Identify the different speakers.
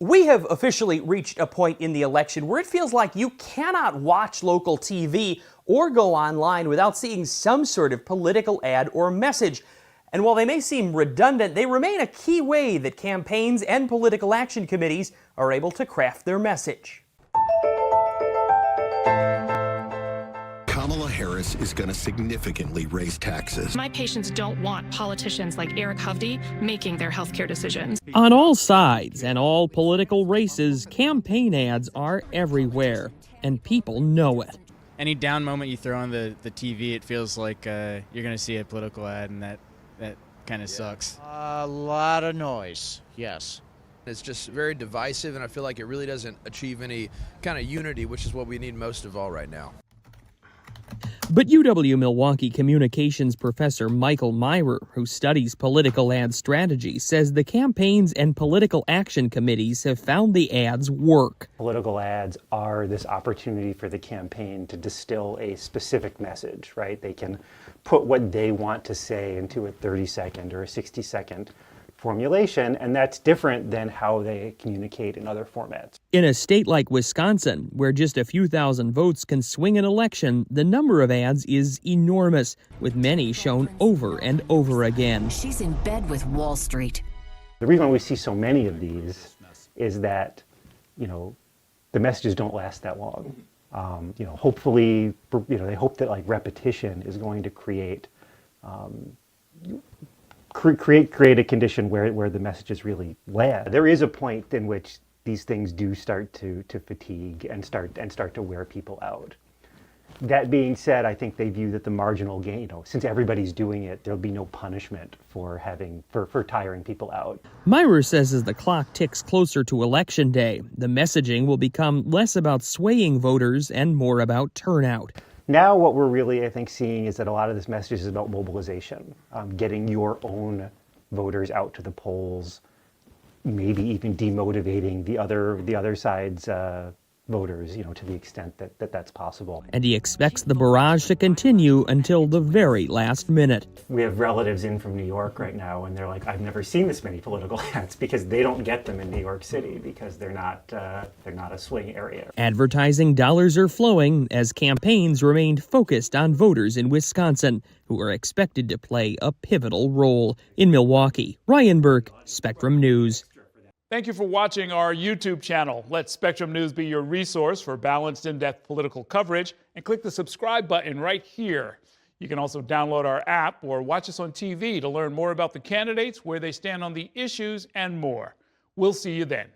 Speaker 1: We have officially reached a point in the election where it feels like you cannot watch local TV or go online without seeing some sort of political ad or message. And while they may seem redundant, they remain a key way that campaigns and political action committees are able to craft their message.
Speaker 2: Kamala Harris is going to significantly raise taxes.
Speaker 3: My patients don't want politicians like Eric Hovde making their healthcare decisions.
Speaker 4: On all sides and all political races, campaign ads are everywhere, and people know it.
Speaker 5: Any down moment you throw on the TV, it feels like you're going to see a political ad, and that kind of sucks.
Speaker 6: A lot of noise, yes.
Speaker 7: It's just very divisive, and I feel like it really doesn't achieve any kind of unity, which is what we need most of all right now.
Speaker 4: But UW-Milwaukee communications professor Michael Myrer, who studies political ad strategy, says the campaigns and political action committees have found the ads work.
Speaker 8: Political ads are this opportunity for the campaign to distill a specific message, right? They can put what they want to say into a 30-second or a 60-second formulation, and that's different than how they communicate in other formats.
Speaker 4: In a state like Wisconsin, where just a few thousand votes can swing an election, the number of ads is enormous, with many shown over and over again.
Speaker 9: She's in bed with Wall Street.
Speaker 8: The reason we see so many of these is that, the messages don't last that long. Hopefully, they hope that repetition is going to create a condition where the messages really land. There is a point in which these things do start to fatigue and start to wear people out. That being said, I think they view that the marginal gain, since everybody's doing it, there'll be no punishment for tiring people out.
Speaker 4: Myrer says as the clock ticks closer to Election Day, the messaging will become less about swaying voters and more about turnout.
Speaker 8: Now what we're really, I think, seeing is that a lot of this message is about mobilization, getting your own voters out to the polls, maybe even demotivating the other side's voters, to the extent that that's possible.
Speaker 4: And he expects the barrage to continue until the very last minute.
Speaker 8: We have relatives in from New York right now, and they're like, I've never seen this many political ads, because they don't get them in New York City because they're not a swing area.
Speaker 4: Advertising dollars are flowing as campaigns remained focused on voters in Wisconsin, who are expected to play a pivotal role. In Milwaukee, Ryan Burke, Spectrum News.
Speaker 10: Thank you for watching our YouTube channel. Let Spectrum News be your resource for balanced, in-depth political coverage, and click the subscribe button right here. You can also download our app or watch us on TV to learn more about the candidates, where they stand on the issues, and more. We'll see you then.